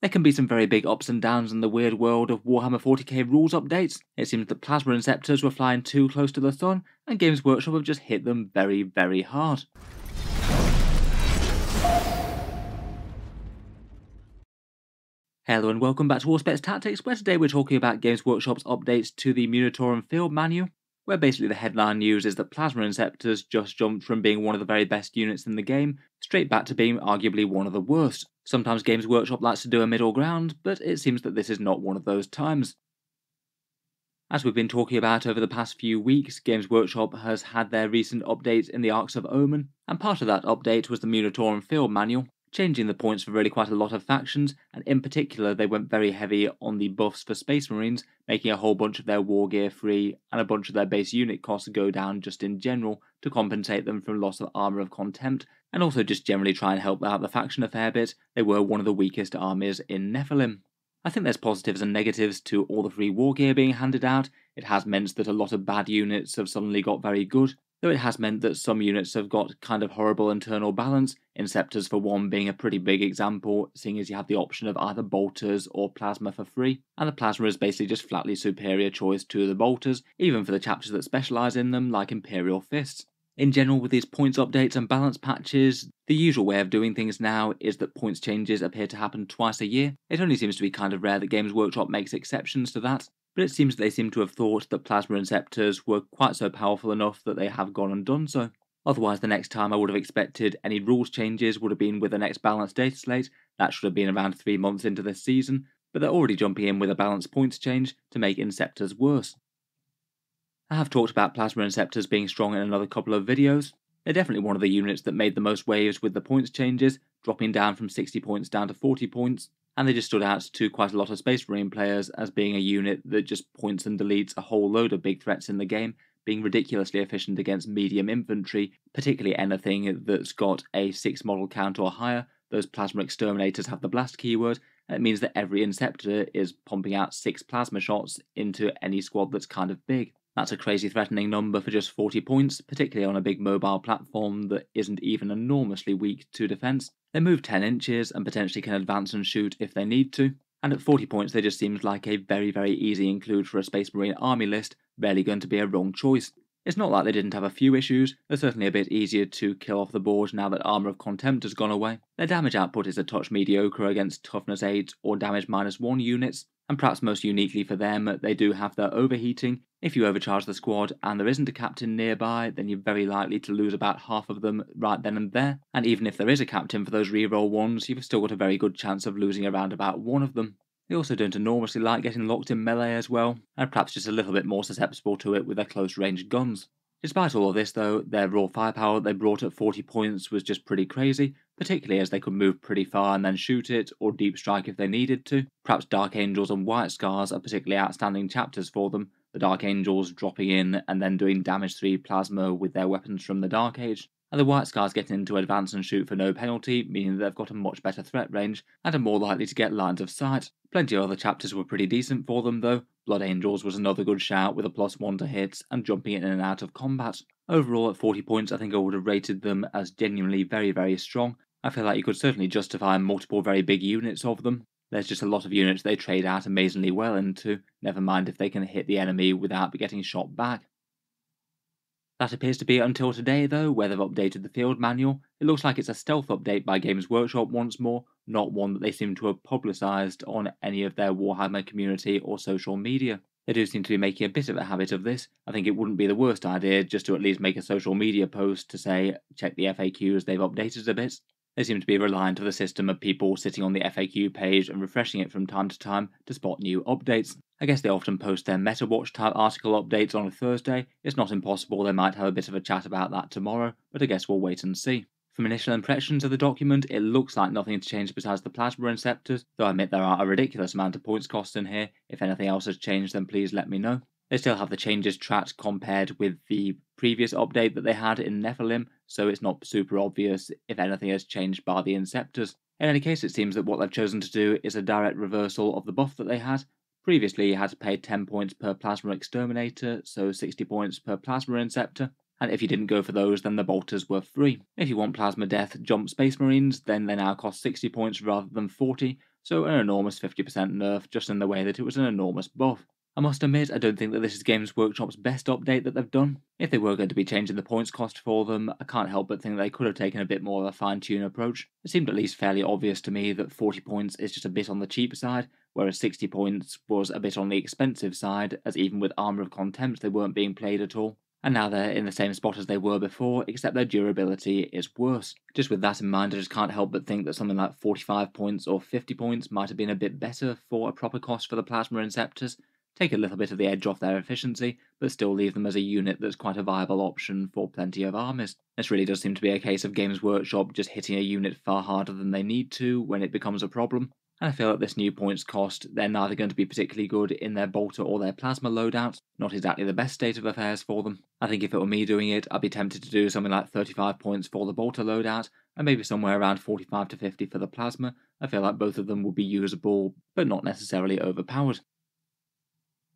There can be some very big ups and downs in the weird world of Warhammer 40k rules updates. It seems that Plasma Inceptors were flying too close to the sun, and Games Workshop have just hit them very, very hard. Hello and welcome back to Auspex Tactics, where today we're talking about Games Workshop's updates to the Munitorum field manual, where basically the headline news is that Plasma Inceptors just jumped from being one of the very best units in the game, straight back to being arguably one of the worst. Sometimes Games Workshop likes to do a middle ground, but it seems that this is not one of those times. As we've been talking about over the past few weeks, Games Workshop has had their recent updates in the Arcs of Omen, and part of that update was the Munitorum field manual, changing the points for really quite a lot of factions, and in particular they went very heavy on the buffs for Space Marines, making a whole bunch of their war gear free and a bunch of their base unit costs go down just in general to compensate them from loss of Armour of Contempt, and also just generally try and help out the faction a fair bit. They were one of the weakest armies in Nephilim. I think there's positives and negatives to all the free war gear being handed out. It has meant that a lot of bad units have suddenly got very good, though it has meant that some units have got kind of horrible internal balance, Inceptors for one being a pretty big example, seeing as you have the option of either bolters or plasma for free, and the plasma is basically just flatly superior choice to the bolters, even for the chapters that specialise in them, like Imperial Fists. In general, with these points updates and balance patches, the usual way of doing things now is that points changes appear to happen twice a year. It only seems to be kind of rare that Games Workshop makes exceptions to that, but it seems they seem to have thought that Plasma Inceptors were quite so powerful enough that they have gone and done so. Otherwise, the next time I would have expected any rules changes would have been with the next balanced data slate. That should have been around 3 months into this season, but they're already jumping in with a balanced points change to make Inceptors worse. I have talked about Plasma Inceptors being strong in another couple of videos. They're definitely one of the units that made the most waves with the points changes, dropping down from 60 points down to 40 points, and they just stood out to quite a lot of Space Marine players as being a unit that just points and deletes a whole load of big threats in the game, being ridiculously efficient against medium infantry, particularly anything that's got a 6 model count or higher. Those Plasma Exterminators have the blast keyword, and it means that every Inceptor is pumping out 6 plasma shots into any squad that's kind of big. That's a crazy threatening number for just 40 points, particularly on a big mobile platform that isn't even enormously weak to defense. They move 10 inches and potentially can advance and shoot if they need to, and at 40 points they just seems like a very, very easy include for a Space Marine army list, barely going to be a wrong choice. It's not like they didn't have a few issues, they're certainly a bit easier to kill off the board now that Armour of Contempt has gone away. Their damage output is a touch mediocre against Toughness 8 or Damage -1 units, and perhaps most uniquely for them, they do have their overheating. If you overcharge the squad and there isn't a captain nearby, then you're very likely to lose about half of them right then and there, and even if there is a captain for those reroll ones, you've still got a very good chance of losing around about one of them. They also don't enormously like getting locked in melee as well, and perhaps just a little bit more susceptible to it with their close range guns. Despite all of this though, their raw firepower they brought at 40 points was just pretty crazy, particularly as they could move pretty far and then shoot it, or deep strike if they needed to. Perhaps Dark Angels and White Scars are particularly outstanding chapters for them, the Dark Angels dropping in and then doing damage 3 plasma with their weapons from the Dark Age, and the White Scars getting into advance and shoot for no penalty, meaning they've got a much better threat range and are more likely to get lines of sight. Plenty of other chapters were pretty decent for them though. Blood Angels was another good shout with a +1 to hits and jumping in and out of combat. Overall at 40 points I think I would have rated them as genuinely very, very strong. I feel like you could certainly justify multiple very big units of them. There's just a lot of units they trade out amazingly well into, never mind if they can hit the enemy without getting shot back. That appears to be it until today though, where they've updated the field manual. It looks like it's a stealth update by Games Workshop once more, not one that they seem to have publicised on any of their Warhammer community or social media. They do seem to be making a bit of a habit of this. I think it wouldn't be the worst idea just to at least make a social media post to say, check the FAQs, they've updated a bit. They seem to be reliant on the system of people sitting on the FAQ page and refreshing it from time to time to spot new updates. I guess they often post their MetaWatch type article updates on a Thursday. It's not impossible they might have a bit of a chat about that tomorrow, but I guess we'll wait and see. From initial impressions of the document, it looks like nothing's changed besides the Plasma Inceptors, though I admit there are a ridiculous amount of points cost in here. If anything else has changed, then please let me know. They still have the changes tracked compared with the previous update that they had in Nephilim, so it's not super obvious if anything has changed by the Inceptors. In any case, it seems that what they've chosen to do is a direct reversal of the buff that they had. Previously, you had to pay 10 points per Plasma Exterminator, so 60 points per Plasma Inceptor, and if you didn't go for those, then the bolters were free. If you want Plasma Death Jump Space Marines, then they now cost 60 points rather than 40, so an enormous 50% nerf just in the way that it was an enormous buff. I must admit, I don't think that this is Games Workshop's best update that they've done. If they were going to be changing the points cost for them, I can't help but think they could have taken a bit more of a fine-tune approach. It seemed at least fairly obvious to me that 40 points is just a bit on the cheap side, whereas 60 points was a bit on the expensive side, as even with Armour of Contempt they weren't being played at all. And now they're in the same spot as they were before, except their durability is worse. Just with that in mind, I just can't help but think that something like 45 points or 50 points might have been a bit better for a proper cost for the Plasma Inceptors. Take a little bit of the edge off their efficiency, but still leave them as a unit that's quite a viable option for plenty of armies. This really does seem to be a case of Games Workshop just hitting a unit far harder than they need to when it becomes a problem. And I feel like this new points cost, they're neither going to be particularly good in their bolter or their plasma loadouts, not exactly the best state of affairs for them. I think if it were me doing it, I'd be tempted to do something like 35 points for the bolter loadout, and maybe somewhere around 45 to 50 for the plasma. I feel like both of them would be usable, but not necessarily overpowered.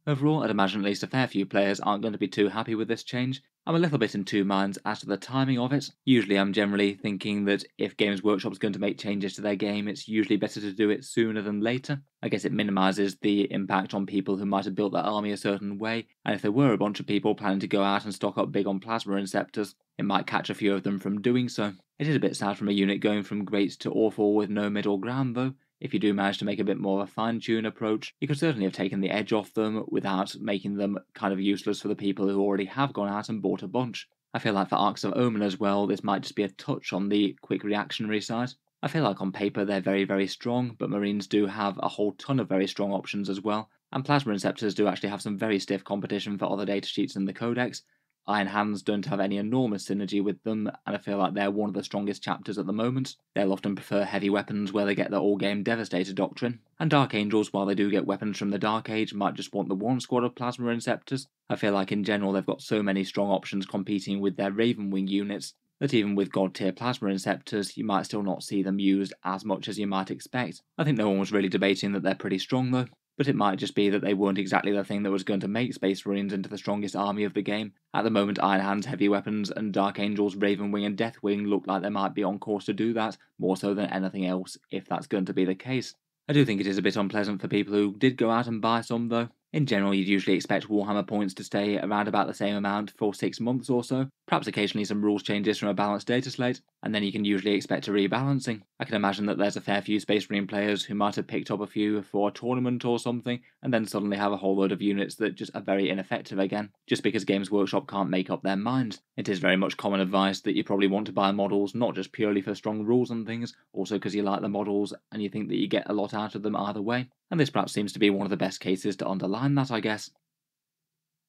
Overall, I'd imagine at least a fair few players aren't going to be too happy with this change. I'm a little bit in two minds as to the timing of it. Usually I'm generally thinking that if Games Workshop's going to make changes to their game, it's usually better to do it sooner than later. I guess it minimises the impact on people who might have built their army a certain way, and if there were a bunch of people planning to go out and stock up big on Plasma Inceptors, it might catch a few of them from doing so. It is a bit sad from a unit going from great to awful with no middle ground though. If you do manage to make a bit more of a fine-tune approach, you could certainly have taken the edge off them without making them kind of useless for the people who already have gone out and bought a bunch. I feel like for Arcs of Omen as well, this might just be a touch on the quick reactionary side. I feel like on paper they're very, very strong, but Marines do have a whole ton of very strong options as well, and Plasma Inceptors do actually have some very stiff competition for other datasheets in the Codex. Iron Hands don't have any enormous synergy with them, and I feel like they're one of the strongest chapters at the moment. They'll often prefer heavy weapons where they get their all-game Devastator doctrine, and Dark Angels, while they do get weapons from the Dark Age, might just want the one squad of Plasma Inceptors. I feel like in general they've got so many strong options competing with their Ravenwing units, that even with God-tier Plasma Inceptors, you might still not see them used as much as you might expect. I think no one was really debating that they're pretty strong though, but it might just be that they weren't exactly the thing that was going to make Space Marines into the strongest army of the game. At the moment, Iron Hands, Heavy Weapons, and Dark Angels, Ravenwing and Deathwing look like they might be on course to do that, more so than anything else, if that's going to be the case. I do think it is a bit unpleasant for people who did go out and buy some though. In general, you'd usually expect Warhammer points to stay around about the same amount for 6 months or so, perhaps occasionally some rules changes from a balanced data slate, and then you can usually expect a rebalancing. I can imagine that there's a fair few Space Marine players who might have picked up a few for a tournament or something, and then suddenly have a whole load of units that just are very ineffective again, just because Games Workshop can't make up their minds. It is very much common advice that you probably want to buy models not just purely for strong rules and things, also because you like the models and you think that you get a lot out of them either way. And this perhaps seems to be one of the best cases to underline that, I guess.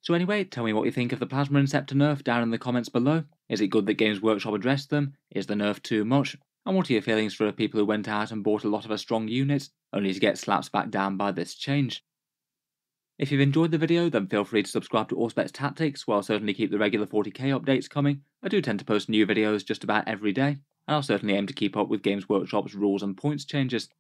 So anyway, tell me what you think of the Plasma Inceptor nerf down in the comments below. Is it good that Games Workshop addressed them? Is the nerf too much? And what are your feelings for people who went out and bought a lot of a strong unit, only to get slapped back down by this change? If you've enjoyed the video, then feel free to subscribe to Auspex Tactics, where I'll certainly keep the regular 40k updates coming. I do tend to post new videos just about every day, and I'll certainly aim to keep up with Games Workshop's rules and points changes.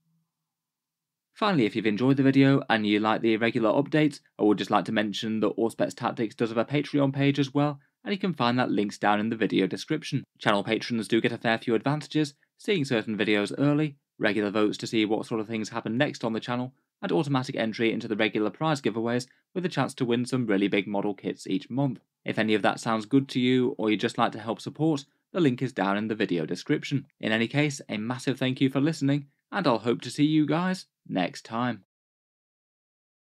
Finally, if you've enjoyed the video and you like the regular updates, I would just like to mention that Auspex Tactics does have a Patreon page as well, and you can find that links down in the video description. Channel patrons do get a fair few advantages, seeing certain videos early, regular votes to see what sort of things happen next on the channel, and automatic entry into the regular prize giveaways with a chance to win some really big model kits each month. If any of that sounds good to you, or you'd just like to help support, the link is down in the video description. In any case, a massive thank you for listening, and I'll hope to see you guys next time.